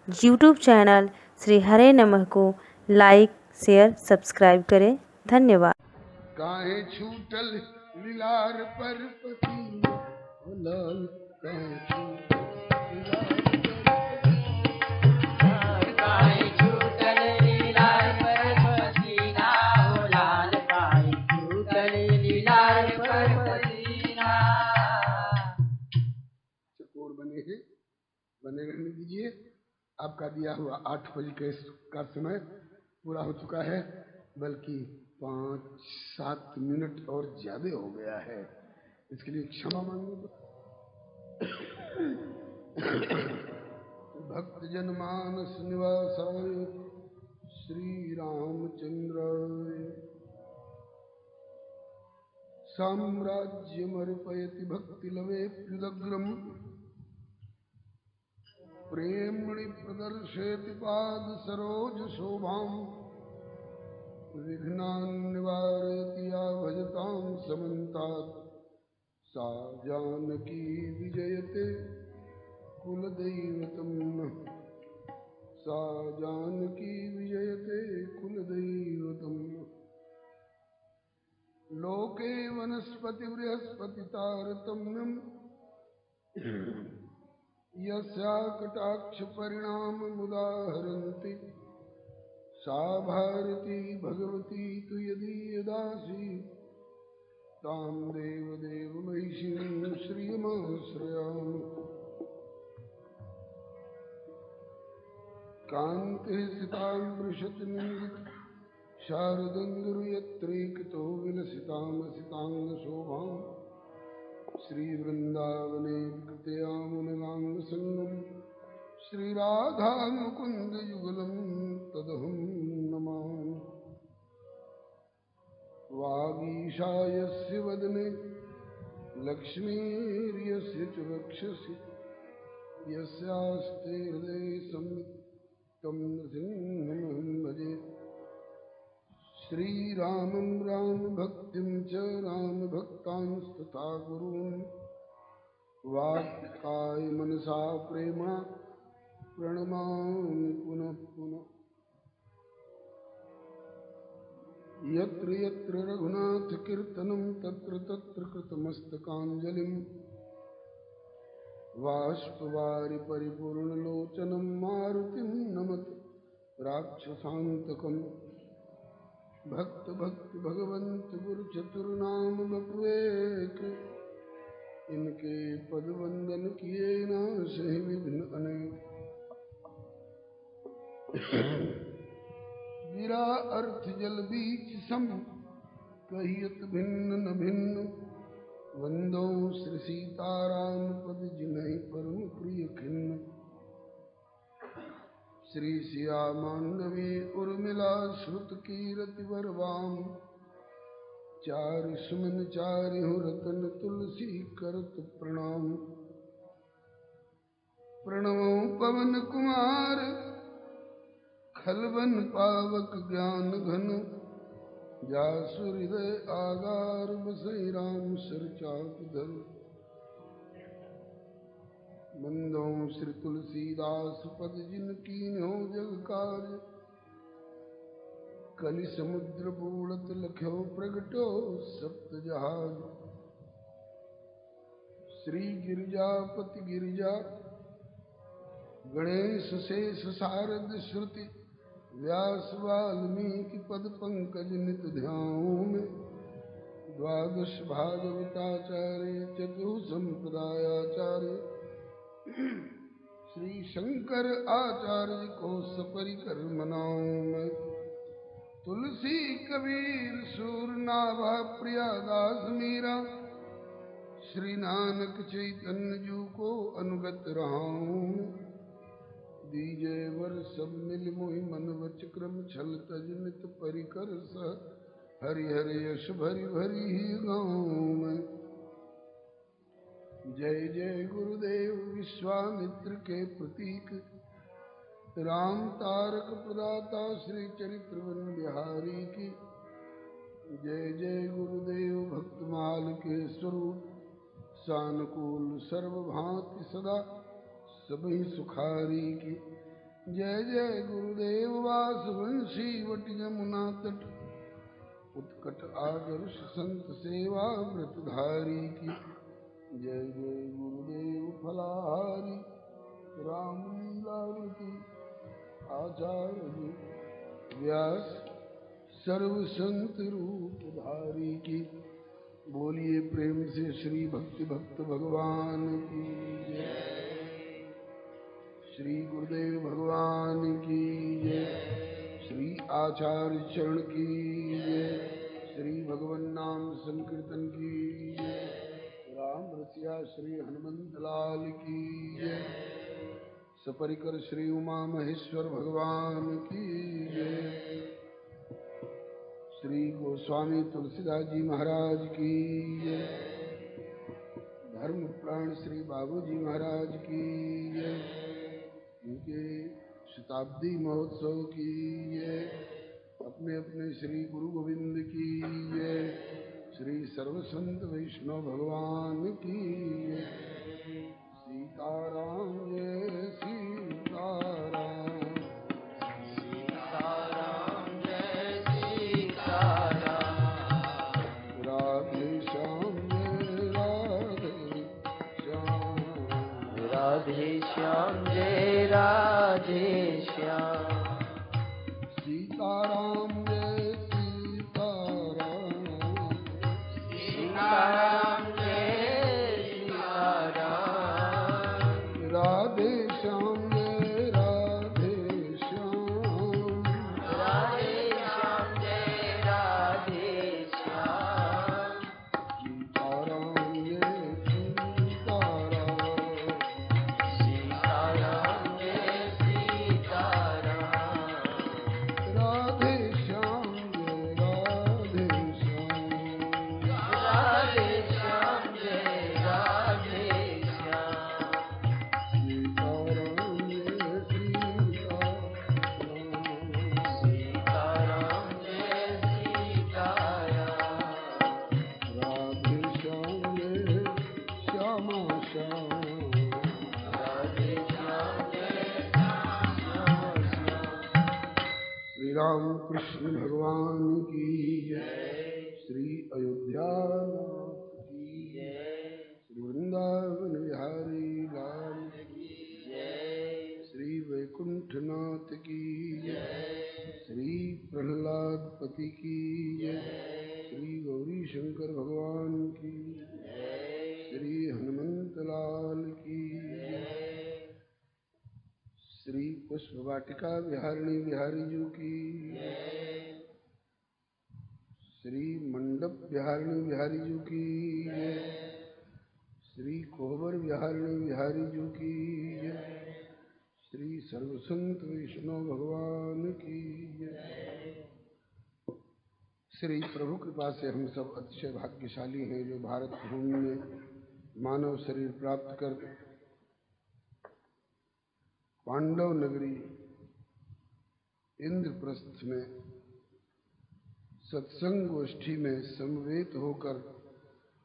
YouTube channel Shri हरे नमः को like, share, subscribe करें। धन्यवाद। काहे छूटल लीलार पर पसीना ओ लाल, काहे छूटल लीलार पर काहे छूटल लीलार पर पसीना हो लाल, काहे छूटल लीलार पर पसीना। चकोर बने हैं, बने रहने दीजिए। आपका दिया हुआ 8 बजे का समय पूरा हो चुका है, बल्कि 5-7 मिनट और ज्यादा हो गया है। इसके लिए क्षमा मांगे। भक्त जनमानस निवासाय श्री रामचंद्राय साम्राज्यमर्पयति भक्ति लवे प्युदग्रम प्रेमणि प्रदर्शयति पाद सरोज शोभाम विघ्नान् निवारयति या भजतां समन्तात् सा जानकी विजयते कुलदैवतं नः। सा जानकी विजयते कुलदैवतं नः। लोके वनस्पति बृहस्पति तारतम्यम् यस्या कटाक्ष परिणाममुदाहरन्ति सा भारती भगवती तु यदीयदासी तां देवदेव महिषीं श्रियमाश्रयामि। कान्तिः सितामृषतिनिन्दित शारदङ्गरुयत्रैकतो विलसितामसिताङ्गशोभाम् श्रीवृन्दावने विकृतयामुनलाङ्गसङ्गम् श्रीराधामुकुन्दयुगलं तदहं नमामि। वागीशायस्य वदने लक्ष्मीर्यस्य च वक्षसि यस्यास्ते हृदये संवित्तं नृसिंहमहं भजे। श्रीरामं रामभक्तिं च रामभक्तांस्तथा गुरून् वाक्काय मनसा प्रेमा प्रणमामि पुनः पुनः। यत्र यत्र रघुनाथ कीर्तनं तत्र तत्र कृतमस्तकाञ्जलिं बाष्पवारि परिपूर्णलोचनं मारुतिं नमत राक्षसान्तकम्। भक्त भक्त भगवंत गुरु चतुर्नाम बपुएक इनके पद वंदन किए नासहि विघ्न अनेक। गिरा अर्थ जल बीच सम कहियत भिन्न न भिन्न वंदो श्री सीताराम पद जिन्हि परम प्रिय खिन्न। श्री सिया मांडवी उर्मिला श्रुत कीरति बरवाम चारि सुमन चारिहु रतन तुलसी करत प्रणाम। प्रणमो पवन कुमार खलवन पावक ज्ञान घन जासु हृदय आगार बसई राम सिर चाप धर। बंदो श्री तुलसीदास पद जिनकी हो जग काज कलि समुद्र बूढ़त लख्यो प्रगटो सप्त जहाज। श्री गिरिजापति गिरिजा गणेश शेष सारद श्रुति व्यास वाल्मीकि पद पंकज नित ध्याऊं में। द्वादश भागवताचार्य चतुः संप्रदायाचार्य श्री शंकर आचार्य को सपरिकर मनाऊं मैं। तुलसी कबीर सूरनाभा प्रियादास मीरा श्री नानक चैतन्य जू को अनुगत रहाऊं। दीजे वर सब मिल मोहि मन वच क्रम छल तज नित परिकर सह हरि हरि यश भरि भरि ही गाऊं मैं। जय जय गुरुदेव विश्वामित्र के प्रतीक राम तारक प्रदाता श्री चरित्रवन बिहारी की। जय जय गुरुदेव भक्तमाल के स्वरूप सानुकूल सर्वभांति सदा सबहि सुखारी की। जय जय गुरुदेव वासवंशी वट यमुना तट उत्कट आदर्श संत सेवा व्रतधारी की। जय जय गुरुदेव फलाहारी रामलीलावती आचार्य जी व्यास सर्व संत रूपधारी की। बोलिए प्रेम से श्री भक्ति भक्त भगवान की जय। श्री गुरुदेव भगवान की जय। श्री आचार्य चरण की जय। श्री भगवान नाम संकीर्तन की जय। राम रसिया श्री हनुमंत लाल की जय। सपरिकर श्री उमा महेश्वर भगवान की जय। श्री गोस्वामी तुलसीदास जी महाराज की जय। धर्म प्राण श्री बाबू जी महाराज की जय। उनके शताब्दी महोत्सव की जय। अपने अपने श्री गुरु गोविंद की जय। श्री सर्व संत वैष्णव भगवान की जय। सीताराम जय सीताराम। राधे श्याम जय राधे श्याम। सीताराम जय सीताराम। सीताराम जय सीताराम। राधे श्याम जय राधे श्याम। राधे श्याम जय राधे श्याम। सीताराम जय सीताराम। सीताराम जय सीताराम। राधे श्याम जय राधे श्याम। राधे श्याम जय राधे श्याम। सीताराम जय सीताराम। सीताराम जय सीताराम। राधे श्याम जय श्यामा श्याम। राधे श्याम जय श्याम श्याम। श्री राम कृष्ण भगवान की जय। श्री अयोध्या नाथ की जय। श्री वृंदावन बिहारी लाल की जय। श्री वैकुंठ नाथ की जय। श्री प्रहलाद पति की जय। श्री गौरी शंकर भगवान की जय। श्री हनुमंत लाल की जय। श्री पुष्प वाटिका बिहारिणी बिहारी जी की जय। श्री मंडप बिहारिणी बिहारी जी की जय। श्री कोहबर बिहारिणी बिहारी जी की जय। श्री सर्वसंत वैष्णव भगवान की जय। श्री प्रभु कृपा से हम सब अतिशय भाग्यशाली हैं जो भारत भूमि में मानव शरीर प्राप्त कर पांडव नगरी इंद्रप्रस्थ में सत्संग गोष्ठी में समवेत होकर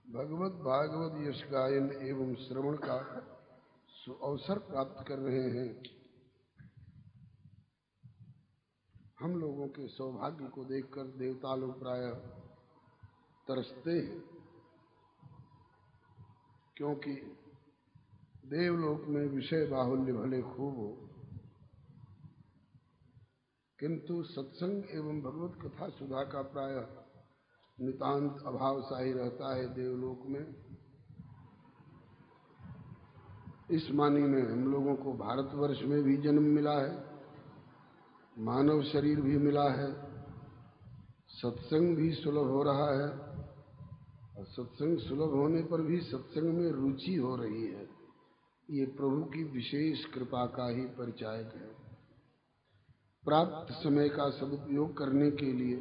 भगवत भागवत यश गायन एवं श्रवण का अवसर प्राप्त कर रहे हैं। हम लोगों के सौभाग्य को देखकर देवता लोग प्रायः तरसते हैं, क्योंकि देवलोक में विषय बाहुल्य भले खूब हो, किंतु सत्संग एवं भगवत कथा सुधा का प्रायः नितांत अभाव सा ही रहता है देवलोक में। इस मानी में हम लोगों को भारतवर्ष में भी जन्म मिला है, मानव शरीर भी मिला है, सत्संग भी सुलभ हो रहा है, और सत्संग सुलभ होने पर भी सत्संग में रुचि हो रही है। ये प्रभु की विशेष कृपा का ही परिचायक है। प्राप्त समय का सदुपयोग करने के लिए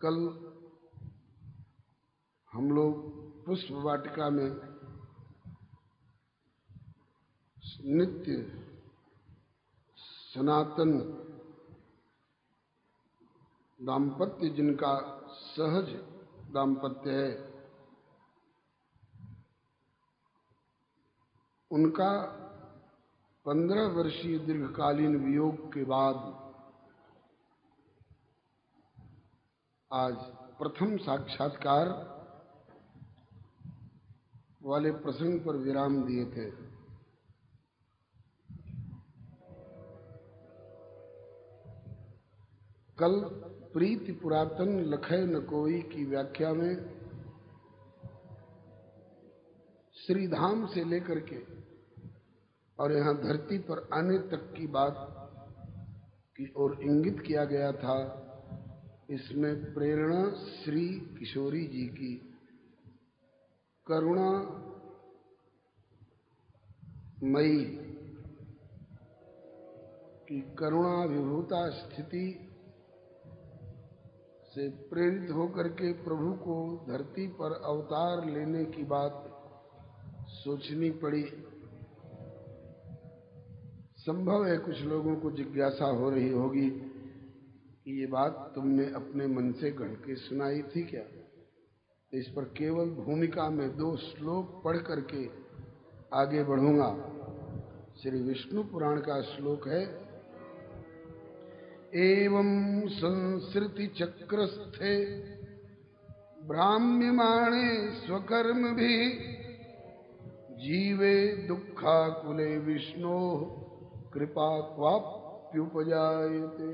कल हम लोग पुष्प वाटिका में नित्य सनातन दाम्पत्य जिनका सहज दाम्पत्य है, उनका 15 वर्षीय दीर्घकालीन वियोग के बाद आज प्रथम साक्षात्कार वाले प्रसंग पर विराम दिए थे। कल प्रीति पुरातन लखै न कोई की व्याख्या में श्री धाम से लेकर के और यहाँ धरती पर आने तक की बात की ओर इंगित किया गया था। इसमें प्रेरणा श्री किशोरी जी की करुणा मई की करुणा विभूता स्थिति से प्रेरित होकर के प्रभु को धरती पर अवतार लेने की बात सोचनी पड़ी। संभव है कुछ लोगों को जिज्ञासा हो रही होगी कि ये बात तुमने अपने मन से गढ़ के सुनाई थी क्या? इस पर केवल भूमिका में 2 श्लोक पढ़ करके आगे बढ़ूंगा। श्री विष्णु पुराण का श्लोक है, एवं संसृति चक्रस्थे ब्राह्म्यमाणे स्वकर्म भी जीवे दुःखाकुले विष्णो कृपा क्वाप्युपजायते।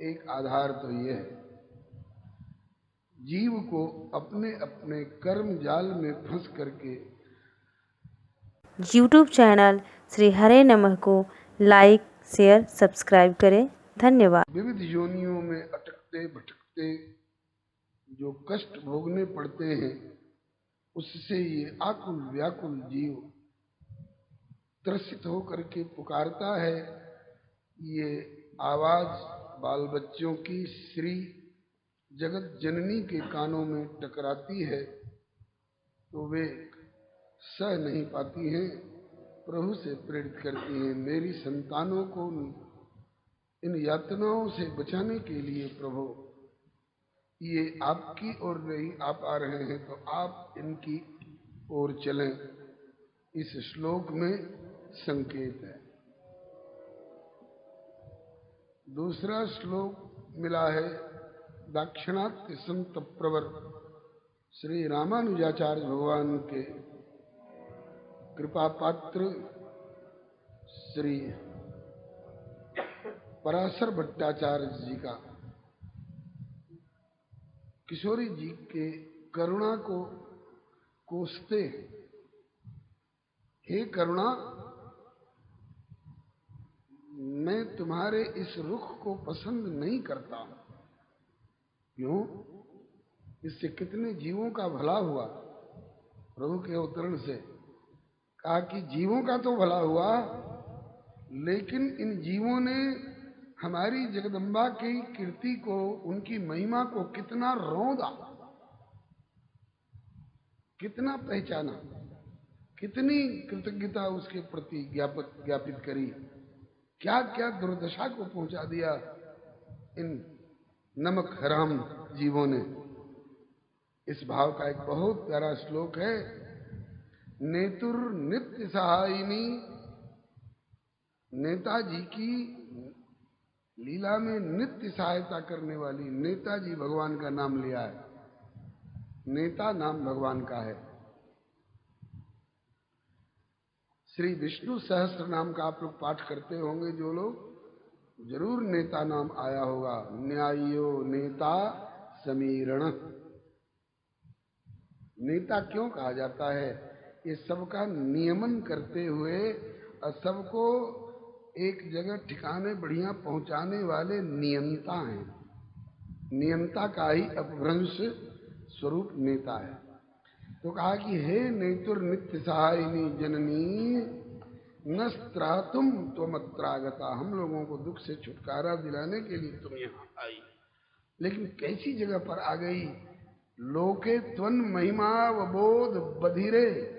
एक आधार तो यह है, जीव को अपने अपने कर्म जाल में फंस करके यूट्यूब चैनल श्री हरे नमः को लाइक शेयर सब्सक्राइब करें। धन्यवाद। विविध योनियों में अटकते भटकते जो कष्ट भोगने पड़ते हैं, उससे ये आकुल व्याकुल जीव त्रसित होकर के पुकारता है। ये आवाज बाल बच्चों की श्री जगत जननी के कानों में टकराती है तो वे सह नहीं पाती हैं, प्रभु से प्रेरित करती हैं, मेरी संतानों को इन यातनाओं से बचाने के लिए प्रभु ये आपकी ओर नहीं आप आ रहे हैं तो आप इनकी ओर चलें। इस श्लोक में संकेत है। दूसरा श्लोक मिला है दाक्षिणात्य संत प्रवर श्री रामानुजाचार्य भगवान के कृपा पात्र श्री पराशर भट्टाचार्य जी का, किशोरी जी के करुणा को कोसते, हे करुणा, मैं तुम्हारे इस रुख को पसंद नहीं करता। क्यों? इससे कितने जीवों का भला हुआ। प्रभु के अवतरण से कहा कि जीवों का तो भला हुआ, लेकिन इन जीवों ने हमारी जगदम्बा की कीर्ति को, उनकी महिमा को कितना रौंदा, कितना पहचाना, कितनी कृतज्ञता उसके प्रति ज्ञापित करी, क्या क्या दुर्दशा को पहुंचा दिया इन नमक हराम जीवों ने। इस भाव का एक बहुत प्यारा श्लोक है, नेतुर नित्य सहायिनी। नेताजी की लीला में नित्य सहायता करने वाली, नेताजी भगवान का नाम लिया है, नेता नाम भगवान का है। श्री विष्णु सहस्त्र नाम का आप लोग पाठ करते होंगे, जो लोग जरूर नेता नाम आया होगा। न्यायो नेता समीरण। नेता क्यों कहा जाता है? ये सबका नियमन करते हुए और सबको एक जगह ठिकाने बढ़िया पहुंचाने वाले नियंता हैं। नियंता का ही अपभ्रंश स्वरूप नेता है। तो कहा कि हे नेतुर नित्य सहायिनी जननी नस्त्रातुम त्वमत्रागता। हम लोगों को दुख से छुटकारा दिलाने के लिए तुम यहाँ आई, लेकिन कैसी जगह पर आ गई? लोके त्वन महिमा व बोध बधिरे।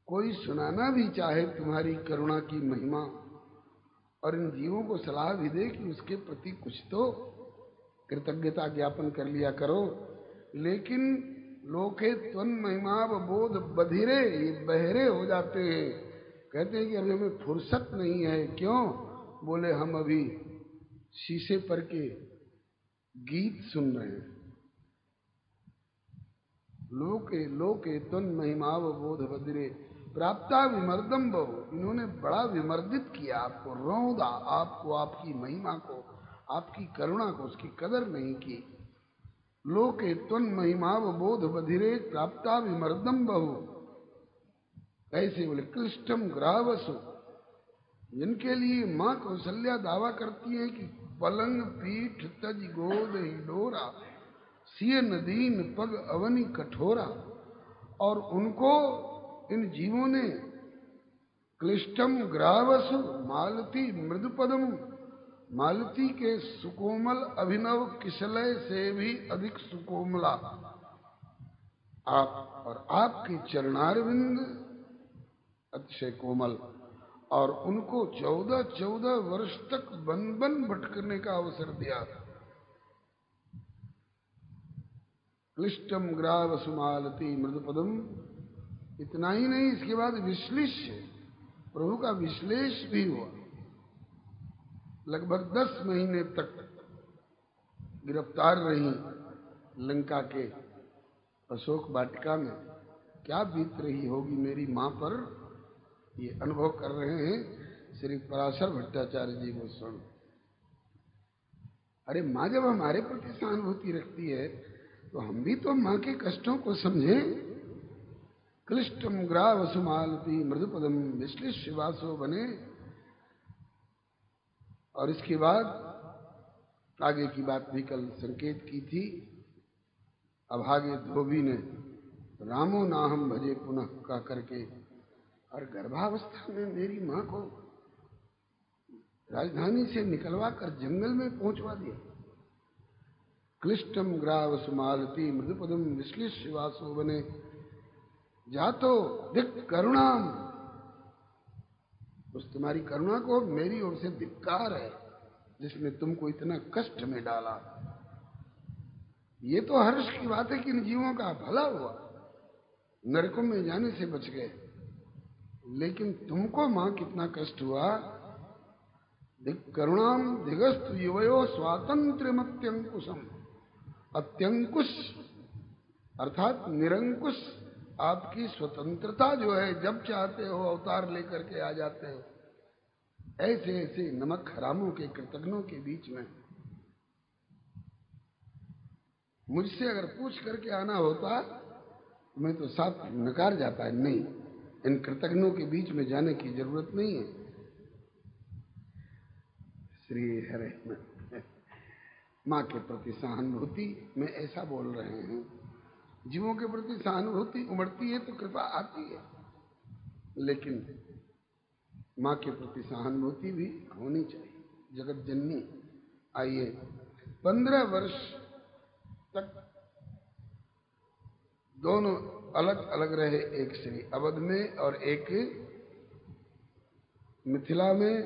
कोई सुनाना भी चाहे तुम्हारी करुणा की महिमा और इन जीवों को सलाह भी दे कि उसके प्रति कुछ तो कृतज्ञता ज्ञापन कर लिया करो, लेकिन लोके त्वन महिमाव बोध बधिरे, ये बहरे हो जाते हैं। कहते हैं कि अभी हमें फुर्सत नहीं है। क्यों? बोले हम अभी शीशे पर के गीत सुन रहे हैं। लोके लोके त्वन महिमाव बोध बधिरे प्राप्ता विमर्दम बहु, इन्होंने बड़ा विमर्दित किया आपको, रौंदा आपको, आपकी महिमा को, आपकी करुणा को, उसकी कदर नहीं की। लोके त्वन महिमाव बोध बधिरे प्राप्ता विमर्दम बहु, ऐसे बोले क्लिष्टम ग्रावसु, जिनके लिए माँ कौशल्या दावा करती है कि पलंग पीठ तज गोद ही डोरा, सिय नदीन पग अवनी कठोरा, और उनको इन जीवों ने क्लिष्टम ग्रावसु मालती मृदुपदम, मालती के सुकोमल अभिनव किशलय से भी अधिक सुकोमला आप, और आपके चरणारविंद अतिशय कोमल, और उनको 14 वर्ष तक बन बन भटकने का अवसर दिया। क्लिष्टम ग्रावसु मालती मृदुपदम, इतना ही नहीं, इसके बाद विश्लेष्य, प्रभु का विश्लेष भी हुआ। लगभग 10 महीने तक गिरफ्तार रही लंका के अशोक वाटिका में। क्या बीत रही होगी मेरी मां पर, ये अनुभव कर रहे हैं श्री पराशर भट्टाचार्य जी गोस्वामी। अरे माँ जब हमारे प्रति सहानुभूति रखती है तो हम भी तो माँ के कष्टों को समझें। क्लिष्टम ग्रावसु मालती मृदुपदम विश्लिष्य वासो बने। और इसके बाद आगे की बात भी कल संकेत की थी। अभागे धोबी ने रामो नाहम भजे पुनः का करके, और गर्भावस्था में मेरी माँ को राजधानी से निकलवा कर जंगल में पहुंचवा दिया। क्लिष्टम ग्रावसु मालती मृदुपदम विश्लिष्य वासो बने, जातो दिक करुणाम, उस तुम्हारी करुणा को मेरी ओर से धिक्कार है जिसने तुमको इतना कष्ट में डाला। ये तो हर्ष की बात है कि इन जीवों का भला हुआ, नरकों में जाने से बच गए, लेकिन तुमको मां कितना कष्ट हुआ। करुणाम दिगस्तु युवयो स्वातंत्र्यम अत्यंकुशम, अत्यंकुश अर्थात निरंकुश, आपकी स्वतंत्रता जो है, जब चाहते हो अवतार लेकर के आ जाते हो। ऐसे ऐसे नमक हरामों के कृतघ्नों के बीच में मुझसे अगर पूछ करके आना होता मैं तो साफ नकार जाता है, नहीं, इन कृतघ्नों के बीच में जाने की जरूरत नहीं है। श्री हरे माँ के प्रति सहानुभूति में ऐसा बोल रहे हैं। जीवों के प्रति सहानुभूति उमड़ती है तो कृपा आती है, लेकिन माँ के प्रति सहानुभूति भी होनी चाहिए। जगत जननी। आइए, 15 वर्ष तक दोनों अलग अलग रहे, एक श्री अवध में और एक मिथिला में,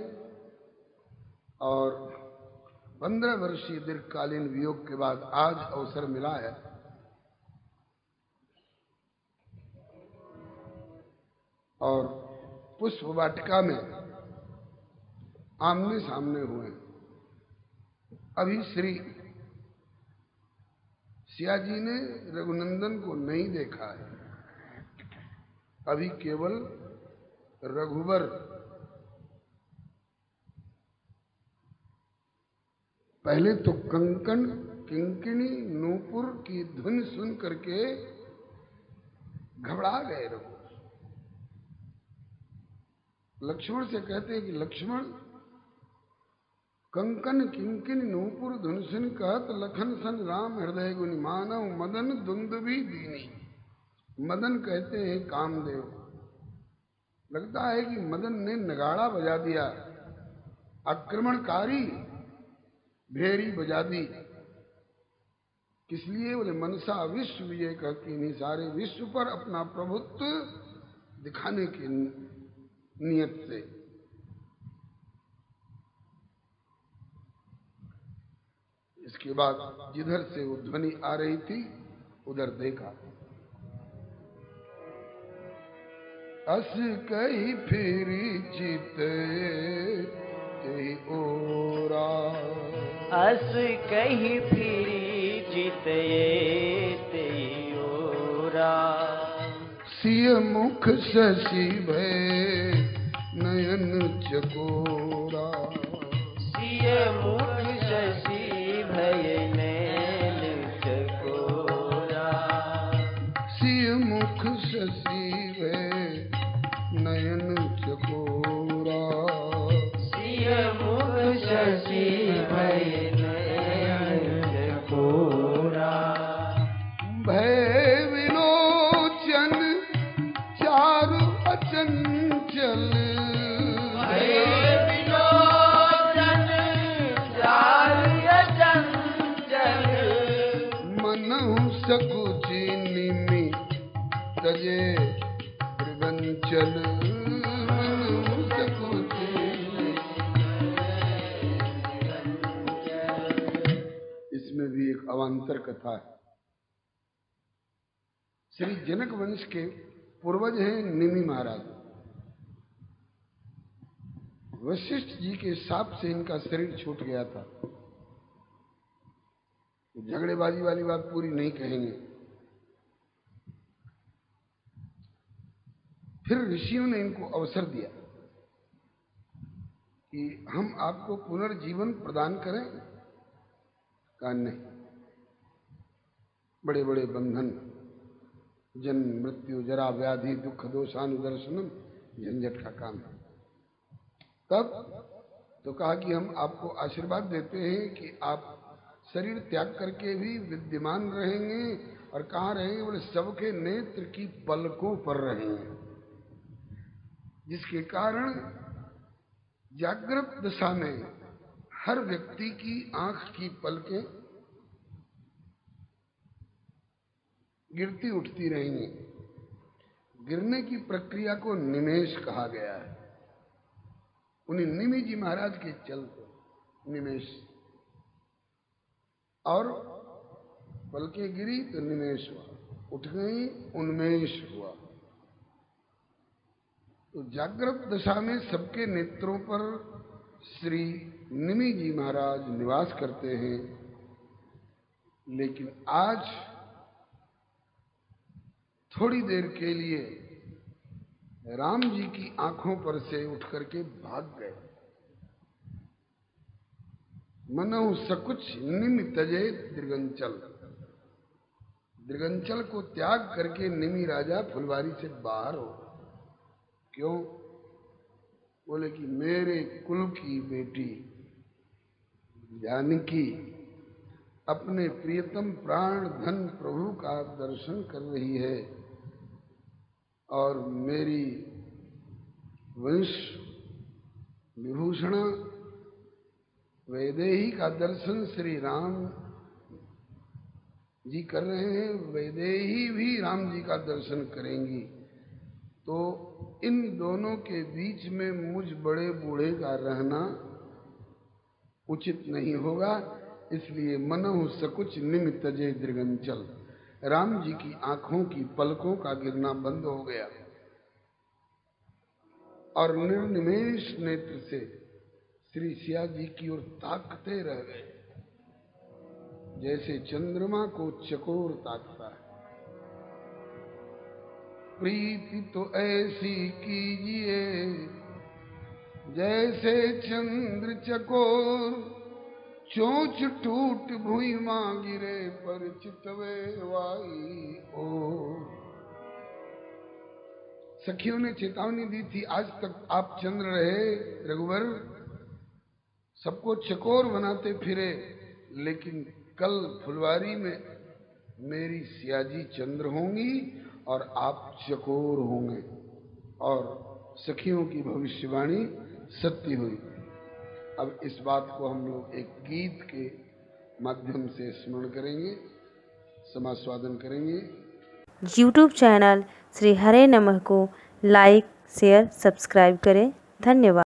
और 15 वर्षीय दीर्घकालीन वियोग के बाद आज अवसर मिला है और पुष्प वाटिका में आमने सामने हुए। अभी श्री सिया जी ने रघुनंदन को नहीं देखा है, अभी केवल रघुवर पहले तो कंकण किंकिणी नूपुर की धुन सुन करके घबरा गए रघु। लक्ष्मण से कहते हैं कि लक्ष्मण, कंकन किंकिन नूपुर धुन सुन कहत लखन सन राम हृदय गुनि मानव मदन दुंदुभी दीनी। मदन कहते हैं कामदेव। लगता है कि मदन ने नगाड़ा बजा दिया, आक्रमणकारी भेरी बजा दी। किस लिए? बोले मनसा विश्व विजय कहती नहीं, सारे विश्व पर अपना प्रभुत्व दिखाने की नियत से। इसके बाद जिधर से वो ध्वनि आ रही थी उधर देखा, अस कही फिर चित ते ओरा। अस कही फिरी चितये ते ओरा। सिय मुख शशि भय नयन चकोरा। सिय मुख शशि भय नैन चकोरा। सिय मुख शशि भय नयन चकोरा। सिय मुख शशि भय नैन चकोरा। भय विलोचन चारु अचंचल। भय विलोचन चारु अचंचल। मनहु सकुचि निमि तजे मृगंचल। मनहु सकुचि। इसमें भी एक अवान्तर कथा है। श्री जनक वंश के पूर्वज हैं निमि महाराज। वशिष्ठ जी के शाप से इनका शरीर छूट गया था। झगड़ेबाजी वाली बात पूरी नहीं कहेंगे। फिर ऋषियों ने इनको अवसर दिया कि हम आपको पुनर्जीवन प्रदान करें। कहा नहीं, बड़े बड़े बंधन, जन्म मृत्यु जरा व्याधि दुख दोषानुदर्शनम झंझट का काम है। तब तो कहा कि हम आपको आशीर्वाद देते हैं कि आप शरीर त्याग करके भी विद्यमान रहेंगे। और कहाँ रहेंगे? बोले सबके नेत्र की पलकों पर रहेंगे, जिसके कारण जागृत दशा में हर व्यक्ति की आंख की पलकें गिरती उठती रहेंगी। गिरने की प्रक्रिया को निमेष कहा गया है। उन्हीं निमि जी महाराज के चलते निमेष, और पलकें गिरी तो निमेष हुआ, उठ गई उन्मेष हुआ। तो जागृत दशा में सबके नेत्रों पर श्री निमि जी महाराज निवास करते हैं। लेकिन आज थोड़ी देर के लिए राम जी की आंखों पर से उठ करके भाग गए। मनहु सकुच निमि तजे दृगंचल। दृगंचल को त्याग करके निमि राजा फुलवारी से बाहर हो। क्यों? बोले कि मेरे कुल की बेटी जानकी अपने प्रियतम प्राण धन प्रभु का दर्शन कर रही है, और मेरी वंश विभूषण वैदेही का दर्शन श्री राम जी कर रहे हैं। वैदेही भी राम जी का दर्शन करेंगी, तो इन दोनों के बीच में मुझ बड़े बूढ़े का रहना उचित नहीं होगा। इसलिए मनहु सकुच निमि तजे दृगंचल। राम जी की आंखों की पलकों का गिरना बंद हो गया, और निर्निमेष नेत्र से श्री सिया जी की ओर ताकते रह गए, जैसे चंद्रमा को चकोर ताकता है। प्रीति तो ऐसी कीजिए जैसे चंद्र चकोर, चोंच टूट भुइमा गिरे पर चितवे वाई ओर। सखियों ने चेतावनी दी थी, आज तक आप चंद्र रहे रघुवर, सबको चकोर बनाते फिरे, लेकिन कल फुलवारी में मेरी सियाजी चंद्र होंगी और आप चकोर होंगे। और सखियों की भविष्यवाणी सत्य हुई। अब इस बात को हम लोग एक गीत के माध्यम से स्मरण करेंगे, समास्वादन करेंगे। यूट्यूब चैनल श्री हरे नमः को लाइक शेयर सब्सक्राइब करें। धन्यवाद।